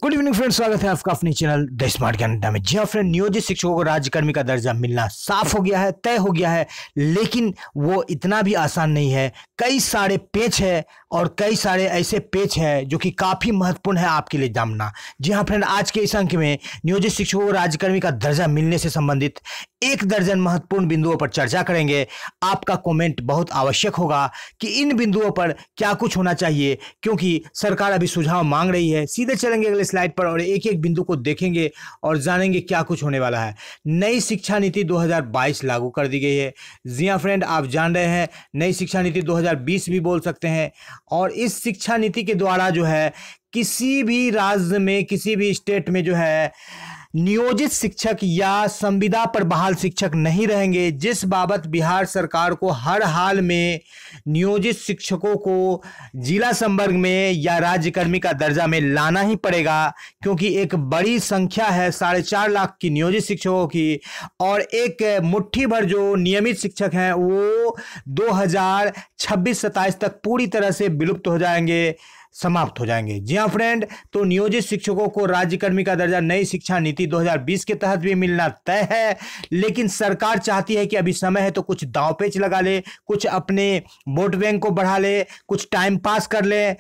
Good evening friends, स्वागत है आपका अपने चैनल द स्मार्ट कैनेडा में। जी हाँ फ्रेंड, नियोजित शिक्षकों को राज्यकर्मी का दर्जा मिलना साफ हो गया है, तय हो गया है, लेकिन वो इतना भी आसान नहीं है। कई सारे पेच है और कई सारे ऐसे पेच है जो कि काफ़ी महत्वपूर्ण है आपके लिए जानना। जी हाँ फ्रेंड, आज के इस अंक में नियोजित शिक्षकों को राज्यकर्मी का दर्जा मिलने से संबंधित 1 दर्जन महत्वपूर्ण बिंदुओं पर चर्चा करेंगे। आपका कमेंट बहुत आवश्यक होगा कि इन बिंदुओं पर क्या कुछ होना चाहिए, क्योंकि सरकार अभी सुझाव मांग रही है। सीधे चलेंगे अगले स्लाइड पर और एक एक बिंदु को देखेंगे और जानेंगे क्या कुछ होने वाला है। नई शिक्षा नीति 2022 लागू कर दी गई है। जी हाँ फ्रेंड, आप जान रहे हैं, नई शिक्षा नीति 2020 भी बोल सकते हैं। और इस शिक्षा नीति के द्वारा जो है किसी भी राज्य में, किसी भी स्टेट में जो है नियोजित शिक्षक या संविदा पर बहाल शिक्षक नहीं रहेंगे, जिस बाबत बिहार सरकार को हर हाल में नियोजित शिक्षकों को जिला संवर्ग में या राज्यकर्मी का दर्जा में लाना ही पड़ेगा, क्योंकि एक बड़ी संख्या है 4.5 लाख की नियोजित शिक्षकों की, और एक मुट्ठी भर जो नियमित शिक्षक हैं वो 2026-27 तक पूरी तरह से विलुप्त हो जाएंगे, समाप्त हो जाएंगे। जी हाँ फ्रेंड, तो नियोजित शिक्षकों को राज्यकर्मी का दर्जा नई शिक्षा नीति 2020 के तहत भी मिलना तय है, लेकिन सरकार चाहती है कि अभी समय है तो कुछ दांवपेच लगा ले, कुछ अपने वोट बैंक को बढ़ा ले, कुछ टाइम पास कर ले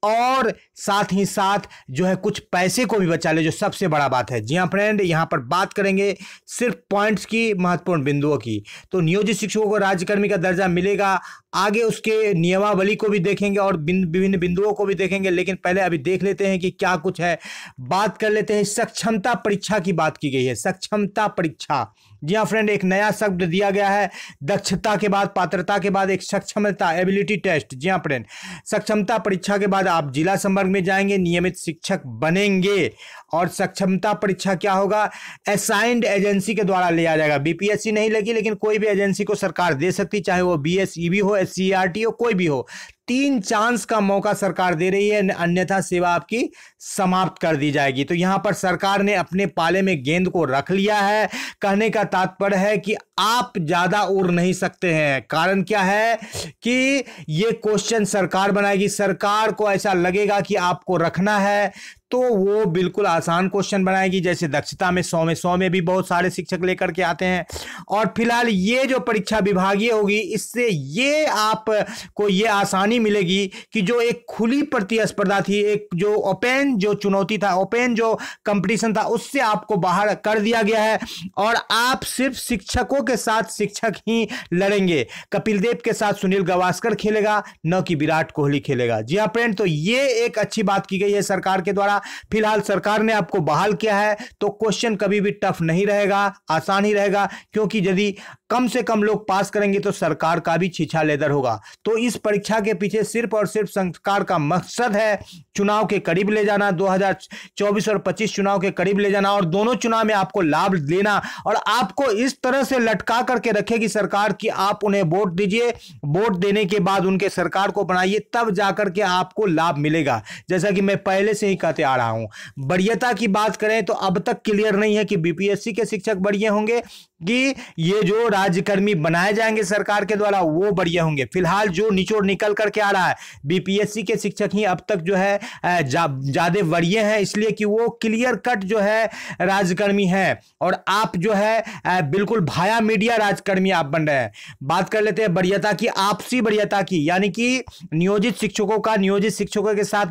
और साथ ही साथ जो है कुछ पैसे को भी बचा ले, जो सबसे बड़ा बात है। जी हाँ फ्रेंड, यहाँ पर बात करेंगे सिर्फ पॉइंट्स की, महत्वपूर्ण बिंदुओं की। तो नियोजित शिक्षकों को राज्यकर्मी का दर्जा मिलेगा, आगे उसके नियमावली को भी देखेंगे और विभिन्न बिंदुओं को भी देखेंगे, लेकिन पहले अभी देख लेते हैं कि क्या कुछ है। बात कर लेते हैं, सक्षमता परीक्षा की बात की गई है। सक्षमता परीक्षा, जी हाँ फ्रेंड, एक नया शब्द दिया गया है। दक्षता के बाद, पात्रता के बाद एक सक्षमता, एबिलिटी टेस्ट। जी हाँ फ्रेंड, सक्षमता परीक्षा के बाद आप जिला संवर्ग में जाएंगे, नियमित शिक्षक बनेंगे। और सक्षमता परीक्षा क्या होगा? असाइंड एजेंसी के द्वारा लिया जाएगा। बीपीएससी नहीं लगी, लेकिन कोई भी एजेंसी को सरकार दे सकती, चाहे वो बीएसईबी हो, एससीईआरटी हो, कोई भी हो। 3 चांस का मौका सरकार दे रही है, अन्यथा सेवा आपकी समाप्त कर दी जाएगी। तो यहां पर सरकार ने अपने पाले में गेंद को रख लिया है। कहने का तात्पर्य है कि आप ज्यादा उड़ नहीं सकते हैं। कारण क्या है कि ये क्वेश्चन सरकार बनाएगी। सरकार को ऐसा लगेगा कि आपको रखना है तो वो बिल्कुल आसान क्वेश्चन बनाएगी, जैसे दक्षता में 100 में भी बहुत सारे शिक्षक लेकर के आते हैं। और फिलहाल ये जो परीक्षा विभागीय होगी, इससे ये आपको ये आसानी मिलेगी कि जो एक खुली प्रतिस्पर्धा थी, एक जो ओपन जो चुनौती था, ओपन जो कंपटीशन था, उससे आपको बाहर कर दिया गया है और आप सिर्फ शिक्षकों के साथ शिक्षक ही लड़ेंगे। कपिल देव के साथ सुनील गावस्कर खेलेगा, न कि विराट कोहली खेलेगा। जी हाँ फ्रेंड, तो ये एक अच्छी बात की गई है सरकार के द्वारा। फिलहाल सरकार ने आपको बहाल किया है, तो क्वेश्चन कभी भी टफ नहीं रहेगा, आसान ही रहेगा, क्योंकि यदि कम से कम लोग पास करेंगे तो सरकार का भी छीछा लेदर होगा। तो इस परीक्षा के पीछे सिर्फ और सिर्फ सरकार का मकसद है चुनाव के करीब ले जाना, 2024 और 25 चुनाव के करीब ले जाना, और दोनों चुनाव में आपको लाभ लेना, और आपको इस तरह से लटका करके रखेगी सरकार कि आप उन्हें वोट दीजिए, वोट देने के बाद उनके सरकार को बनाइए, तब जाकर के आपको लाभ मिलेगा। जैसा कि मैं पहले से ही कहते आ रहा हूं, वरीयता की बात करें तो अब तक क्लियर नहीं है कि बीपीएससी के शिक्षक वरीय होंगे कि ये जो राज्यकर्मी बनाए जाएंगे सरकार के द्वारा वो वरीय होंगे। फिलहाल जो निचोड़ निकल करके आ रहा है, बीपीएससी के शिक्षक ही अब तक जो है ज्यादा वरीय हैं, इसलिए कि वो क्लियर कट जो है राज्यकर्मी हैं, और आप जो है बिल्कुल भाया मीडिया राज्यकर्मी आप बन रहे हैं। बात कर लेते हैं वरीयता की, आपसी वरीयता की, यानी कि नियोजित शिक्षकों का नियोजित शिक्षकों के साथ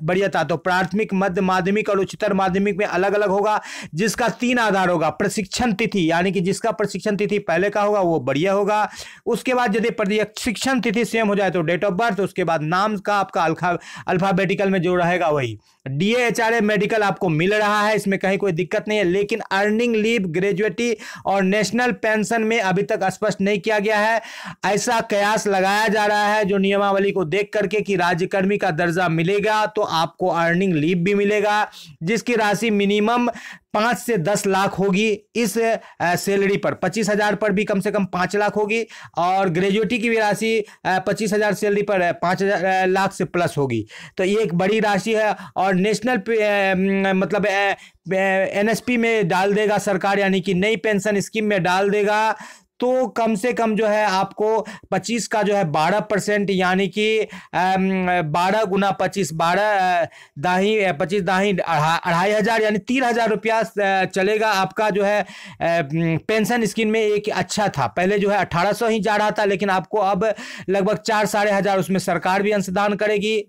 वरीयता। तो प्राथमिक, मध्य माध्यमिक और उच्चतर माध्यमिक में अलग अलग होगा, जिसका 3 आधार होगा। प्रशिक्षण तिथि, यानी कि जिसका प्रशिक्षण तिथि पहले का होगा वो बढ़िया होगा। उसके बाद यदि प्रशिक्षण तिथि सेम हो जाए तो डेट ऑफ बर्थ, उसके बाद नाम का आपका अल्फाबेटिकल में जो रहेगा वही। डीएएचआरए मेडिकल आपको मिल रहा है, इसमें कहीं कोई दिक्कत नहीं है, लेकिन अर्निंग लीव, ग्रेजुएटी और नेशनल पेंशन में अभी तक स्पष्ट नहीं किया गया है। ऐसा कयास लगाया जा रहा है जो नियमावली को देख करके कि राज्यकर्मी का दर्जा मिलेगा तो आपको अर्निंग लीव भी मिलेगा, जिसकी राशि मिनिमम 5 से 10 लाख होगी। इस सैलरी पर 25,000 पर भी कम से कम 5 लाख होगी, और ग्रेजुएटी की भी राशि 25,000 सैलरी पर 5 लाख से प्लस होगी। तो ये एक बड़ी राशि है, और नेशनल मतलब एनएसपी में डाल देगा सरकार, यानी कि नई पेंशन स्कीम में डाल देगा। तो कम से कम जो है आपको 25 का जो है 12%, यानी कि 12 गुना 25, 12 दाही 25 दाही 2,500, यानी 3,000 रुपया चलेगा आपका जो है पेंशन स्कीम में। एक अच्छा था, पहले जो है 1,800 ही जा रहा था, लेकिन आपको अब लगभग 4-4,500 उसमें सरकार भी अंशदान करेगी,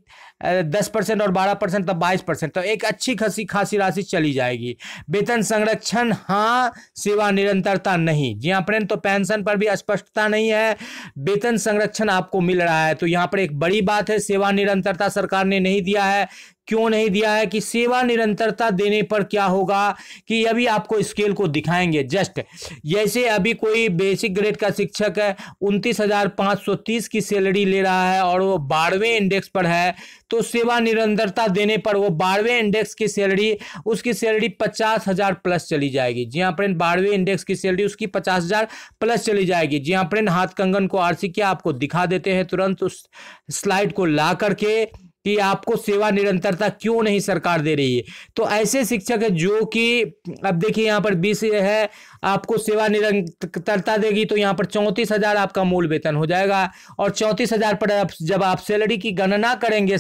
10% और 12%, तब 22%, तो एक अच्छी खासी राशि चली जाएगी। वेतन संरक्षण हाँ, सेवा निरंतरता नहीं। जी हाँ फ्रेंड, तो पेंशन पर भी स्पष्टता नहीं है, वेतन संरक्षण आपको मिल रहा है। तो यहाँ पर एक बड़ी बात है, सेवा निरंतरता सरकार ने नहीं दिया है। क्यों नहीं दिया है कि सेवा निरंतरता देने पर क्या होगा कि अभी आपको स्केल को दिखाएंगे। जस्ट जैसे अभी कोई बेसिक ग्रेड का शिक्षक है 29,530 की सैलरी ले रहा है और वो 12वें इंडेक्स पर है, तो सेवा निरंतरता देने पर वो 12वें इंडेक्स की सैलरी, उसकी सैलरी 50,000 प्लस चली जाएगी। जी हाँ फ्रेंड, 12वें इंडेक्स की सैलरी उसकी 50,000 प्लस चली जाएगी। जी हाँ फ्रेंड, हाथ कंगन को आरसी क्या आपको दिखा देते हैं तुरंत उस स्लाइड को ला करके कि आपको सेवा निरंतरता क्यों नहीं सरकार दे रही है। तो ऐसे शिक्षक है जो कि अब देखिए यहाँ पर 20 है, आपको सेवा निरंतरता देगी तो यहाँ पर 34,000 आपका मूल वेतन हो जाएगा, और 34,000 पर जब आप सैलरी की गणना करेंगे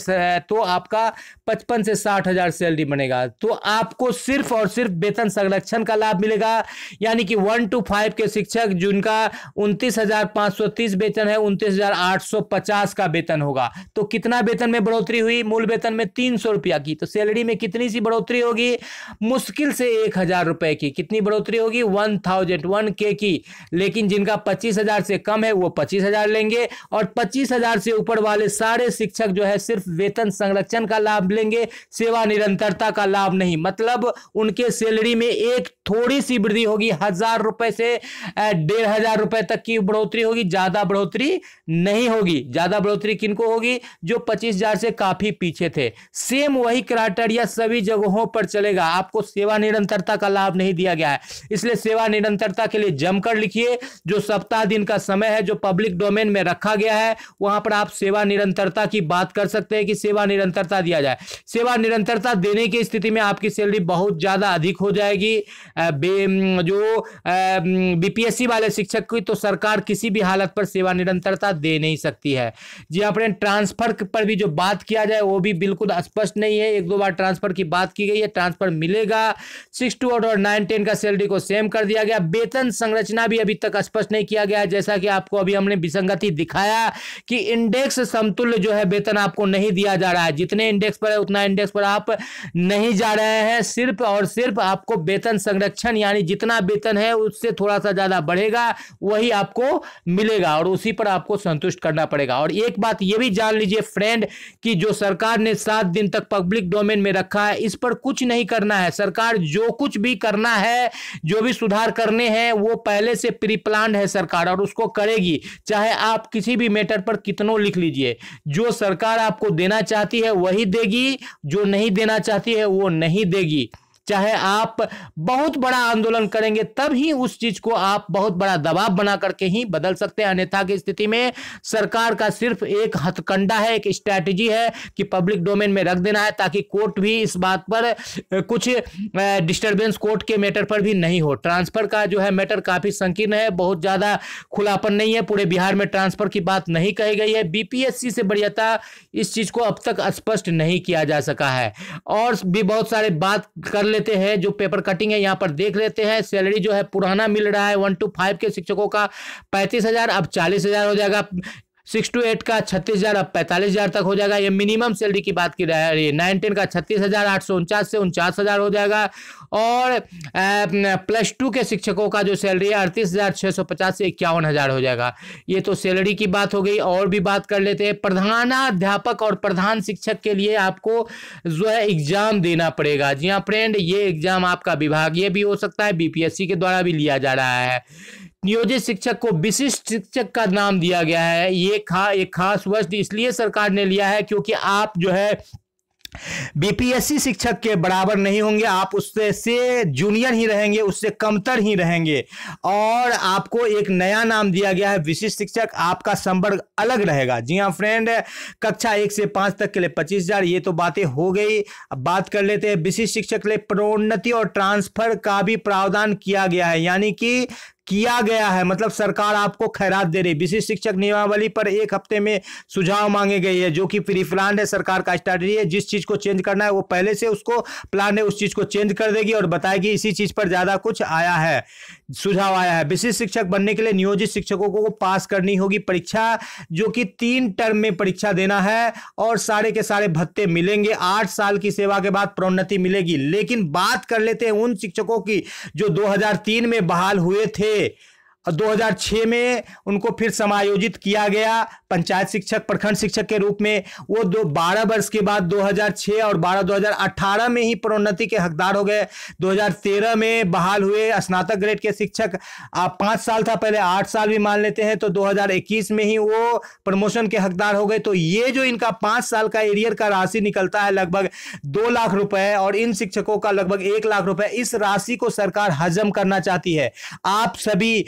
तो आपका 55 से 60,000 सैलरी बनेगा। तो आपको सिर्फ और सिर्फ वेतन संरक्षण का लाभ मिलेगा, यानी कि 1 to 5 के शिक्षक जिनका 29,530 वेतन है, 29,850 का वेतन होगा। तो कितना वेतन में बढ़ोतरी हुई? मूल वेतन में 300 रुपया की। तो सैलरी में कितनी सी बढ़ोतरी होगी? मुश्किल से 1,000 रुपए की। कितनी बढ़ोतरी होगी? 1,001K की। लेकिन जिनका 25,000 से कम है वो 25,000 लेंगे, और 25,000 से ऊपर वाले सारे शिक्षक जो है सिर्फ वेतन संरक्षण का लाभ लेंगे, सेवा निरंतरता का लाभ नहीं। मतलब उनके सैलरी में एक थोड़ी सी वृद्धि होगी, 1,000 रुपए से 1,500 रुपए तक की बढ़ोतरी होगी, ज्यादा बढ़ोतरी नहीं होगी। ज्यादा बढ़ोतरी किनको होगी? जो 25,000 से काफी पीछे थे। सेम वही क्राइटेरिया सभी जगहों पर चलेगा, आपको सेवा निरंतरता का लाभ नहीं दिया गया है। इसलिए सेवा निरंतरता के लिए जमकर लिखिए, जो सप्ताह दिन का समय है जो पब्लिक डोमेन में रखा गया है, वहां पर आप सेवा निरंतरता की बात कर सकते हैं कि सेवा निरंतरता दिया जाए। सेवा निरंतरता देने की स्थिति में आपकी सैलरी बहुत ज्यादा अधिक हो जाएगी। जो बीपीएससी वाले शिक्षक की तो सरकार किसी भी हालत पर सेवा निरंतरता दे नहीं सकती है। जी अपने ट्रांसफर पर भी जो बात किया जाए वो भी बिल्कुल स्पष्ट नहीं है। 1-2 बार ट्रांसफर की बात की गई है, ट्रांसफर मिलेगा। 6 to 8 और 9-10 का सैलरी को सेम कर दिया गया। वेतन संरचना भी अभी तक स्पष्ट नहीं किया गया है, जैसा कि आपको अभी हमने विसंगति दिखाया कि इंडेक्स समतुल्य जो है वेतन आपको नहीं दिया जा रहा है। जितने इंडेक्स पर है उतना इंडेक्स पर आप नहीं जा रहे हैं। सिर्फ और सिर्फ आपको वेतन संरक्षण, यानी जितना वेतन है उससे थोड़ा सा ज्यादा बढ़ेगा, वही आपको मिलेगा और उसी पर आपको संतुष्ट करना पड़ेगा। और एक बात ये भी जान लीजिए फ्रेंड कि जो सरकार ने 7 दिन तक पब्लिक डोमेन में रखा है, इस पर कुछ नहीं करना है। सरकार जो कुछ भी करना है, जो भी सुधार करने हैं, वो पहले से प्री प्लान है सरकार, और उसको करेगी। चाहे आप किसी भी मैटर पर कितनों लिख लीजिए, जो सरकार आपको देना चाहती है वही देगी, जो नहीं देना चाहती है वो नहीं देगी। चाहे आप बहुत बड़ा आंदोलन करेंगे तब ही उस चीज को आप बहुत बड़ा दबाव बना करके ही बदल सकते हैं। अन्यथा की स्थिति में सरकार का सिर्फ एक हथकंडा है, एक स्ट्रैटेजी है कि पब्लिक डोमेन में रख देना है, ताकि कोर्ट भी इस बात पर कुछ डिस्टर्बेंस कोर्ट के मैटर पर भी नहीं हो। ट्रांसफर का जो है मैटर काफी संकीर्ण है, बहुत ज्यादा खुलापन नहीं है। पूरे बिहार में ट्रांसफर की बात नहीं कही गई है। बीपीएससी से बढ़िया इस चीज को अब तक स्पष्ट नहीं किया जा सका है। और भी बहुत सारे बात कर लेते हैं, जो पेपर कटिंग है यहाँ पर देख लेते हैं। सैलरी जो है पुराना मिल रहा है 1 to 5 के शिक्षकों का 35,000, अब 40,000 हो जाएगा। 6 to 8 का 36,000 अब 45,000 तक हो जाएगा। ये मिनिमम सैलरी की बात की रही है। 9-10 का 36,849 से 49,000 हो जाएगा। और +2 के शिक्षकों का जो सैलरी है 38,650 से 51,000 हो जाएगा। ये तो सैलरी की बात हो गई। और भी बात कर लेते हैं। प्रधानाध्यापक और प्रधान शिक्षक के लिए आपको जो है एग्जाम देना पड़ेगा। जी हाँ फ्रेंड, ये एग्जाम आपका विभागीय भी हो सकता है, बीपीएससी के द्वारा भी लिया जा रहा है। नियोजित शिक्षक को विशिष्ट शिक्षक का नाम दिया गया है। ये एक खास वर्ष इसलिए सरकार ने लिया है क्योंकि आप जो है बीपीएससी शिक्षक के बराबर नहीं होंगे, आप उससे जूनियर ही रहेंगे, उससे कमतर ही रहेंगे। और आपको एक नया नाम दिया गया है विशिष्ट शिक्षक, आपका संवर्ग अलग रहेगा। जी हाँ फ्रेंड, कक्षा 1 से 5 तक के लिए 25,000। ये तो बातें हो गई। अब बात कर लेते हैं विशिष्ट शिक्षक के लिए प्रोन्नति और ट्रांसफर का भी प्रावधान किया गया है। यानी कि किया गया है, मतलब सरकार आपको खैरात दे रही। विशिष्ट शिक्षक नियमावली पर 1 हफ्ते में सुझाव मांगे गए हैं, जो कि प्री प्लान है, सरकार का स्ट्रैटेजी है। जिस चीज को चेंज करना है वो पहले से उसको प्लान है, उस चीज को चेंज कर देगी और बताएगी इसी चीज पर ज्यादा कुछ आया है, सुझाव आया है। विशिष्ट शिक्षक बनने के लिए नियोजित शिक्षकों को पास करनी होगी परीक्षा, जो कि 3 टर्म में परीक्षा देना है और सारे के सारे भत्ते मिलेंगे। 8 साल की सेवा के बाद प्रोन्नति मिलेगी। लेकिन बात कर लेते हैं उन शिक्षकों की जो 2003 में बहाल हुए थे और 2006 में उनको फिर समायोजित किया गया पंचायत शिक्षक, प्रखंड शिक्षक के रूप में। वो 12 वर्ष के बाद 2006 और 2018 में ही प्रोन्नति के हकदार हो गए। 2013 में बहाल हुए स्नातक ग्रेड के शिक्षक, 5 साल था पहले, 8 साल भी मान लेते हैं, तो 2021 में ही वो प्रमोशन के हकदार हो गए। तो ये जो इनका 5 साल का एरियर का राशि निकलता है लगभग 2 लाख रुपए और इन शिक्षकों का लगभग 1 लाख रुपए, इस राशि को सरकार हजम करना चाहती है। आप सभी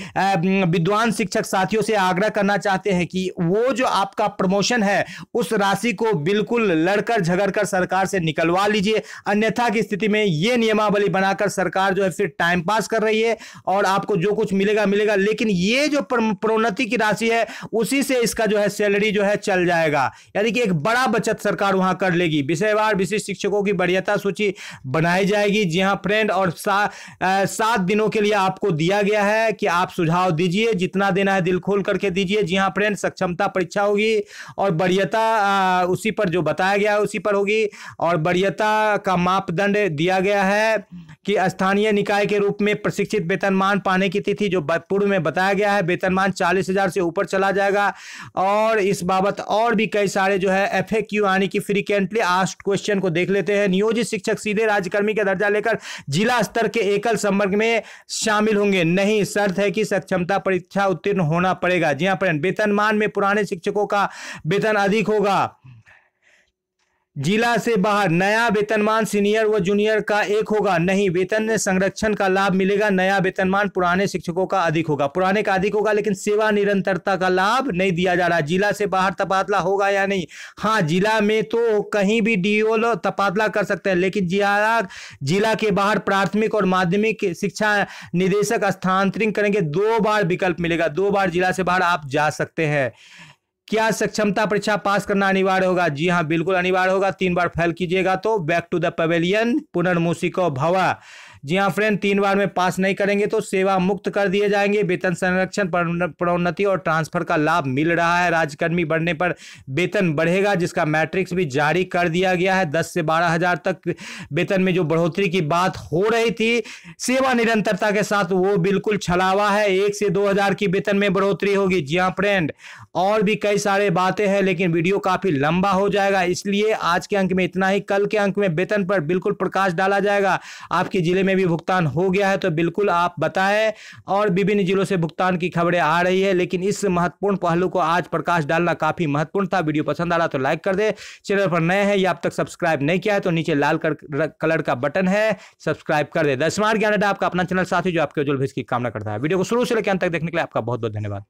विद्वान शिक्षक साथियों से आग्रह करना चाहते हैं कि वो जो आपका प्रमोशन है उस राशि को बिल्कुल लड़कर झगड़कर सरकार से निकलवा लीजिए, अन्यथा की स्थिति में ये नियमावली बनाकर सरकार जो है फिर टाइम पास कर रही है और आपको जो कुछ मिलेगा मिलेगा, लेकिन ये जो प्रोन्नति की राशि है उसी से इसका जो है सैलरी जो है चल जाएगा, यानी कि एक बड़ा बचत सरकार वहां कर लेगी। विषयवार विशिष्ट शिक्षकों की वरीयता सूची बनाई जाएगी। जी हाँ फ्रेंड, और 7 दिनों के लिए आपको दिया गया है कि आप सुझाव दीजिए, जितना देना है दिल खोल करके दीजिए। जी हाँ फ्रेंड, सक्षमता परीक्षा होगी और वरीयता उसी पर जो बताया गया है उसी पर होगी। और वरीयता का मापदंड दिया गया है कि स्थानीय निकाय के रूप में प्रशिक्षित वेतनमान पाने की तिथि जो पूर्व में बताया गया है, वेतनमान 40,000 से ऊपर चला जाएगा। और इस बाबत और भी कई सारे जो है FAQ यानी कि फ्रीक्वेंटली आस्क्ड क्वेश्चन को देख लेते हैं। नियोजित शिक्षक सीधे राज्यकर्मी का दर्जा लेकर जिला स्तर के एकल संवर्ग में शामिल होंगे नहीं, शर्त है कि सक्षमता परीक्षा उत्तीर्ण होना पड़ेगा। जी हाँ फ्रेंड, वेतनमान में पुराने शिक्षकों का वेतन अधिक होगा। जिला से बाहर नया वेतनमान सीनियर व जूनियर का एक होगा नहीं, वेतन संरक्षण का लाभ मिलेगा। नया वेतनमान पुराने शिक्षकों का अधिक होगा, पुराने का अधिक होगा, लेकिन सेवा निरंतरता का लाभ नहीं दिया जा रहा। जिला से बाहर तबादला होगा या नहीं? हाँ, जिला में तो कहीं भी DO तबादला कर सकते हैं, लेकिन जिला के बाहर प्राथमिक और माध्यमिक शिक्षा निदेशक स्थानांतरित करेंगे। 2 बार विकल्प मिलेगा, 2 बार जिला से बाहर आप जा सकते हैं। क्या सक्षमता परीक्षा पास करना अनिवार्य होगा? जी हाँ, बिल्कुल अनिवार्य होगा। 3 बार फेल कीजिएगा तो बैक टू द पवेलियन पुनर्मूसिको भव। जी हाँ फ्रेंड, 3 बार में पास नहीं करेंगे तो सेवा मुक्त कर दिए जाएंगे। वेतन संरक्षण, प्रोन्नति और ट्रांसफर का लाभ मिल रहा है। राज्यकर्मी बढ़ने पर वेतन बढ़ेगा, जिसका मैट्रिक्स भी जारी कर दिया गया है। 10 से 12 हजार तक वेतन में जो बढ़ोतरी की बात हो रही थी सेवा निरंतरता के साथ, वो बिल्कुल छलावा है। 1 से 2 हजार की वेतन में बढ़ोतरी होगी। जी हाँ फ्रेंड, और भी कई सारे बातें हैं, लेकिन वीडियो काफी लंबा हो जाएगा, इसलिए आज के अंक में इतना ही। कल के अंक में वेतन पर बिल्कुल प्रकाश डाला जाएगा। आपके जिले में भी भुगतान हो गया है तो बिल्कुल आप बताएं, और विभिन्न जिलों से भुगतान की खबरें आ रही है, लेकिन इस महत्वपूर्ण पहलू को आज प्रकाश डालना काफी महत्वपूर्ण था। वीडियो पसंद आ रहा तो लाइक कर दे। चैनल पर नए हैं या अब तक सब्सक्राइब नहीं किया है तो नीचे लाल कलर का बटन है, सब्सक्राइब कर दे। द स्मार्ट ज्ञान अड्डा आपका अपना चैनल साथी जो आपके उज्जवल भविष्य की कामना करता है। वीडियो को शुरू से लेकर अंत तक देखने के लिए आपका बहुत बहुत धन्यवाद।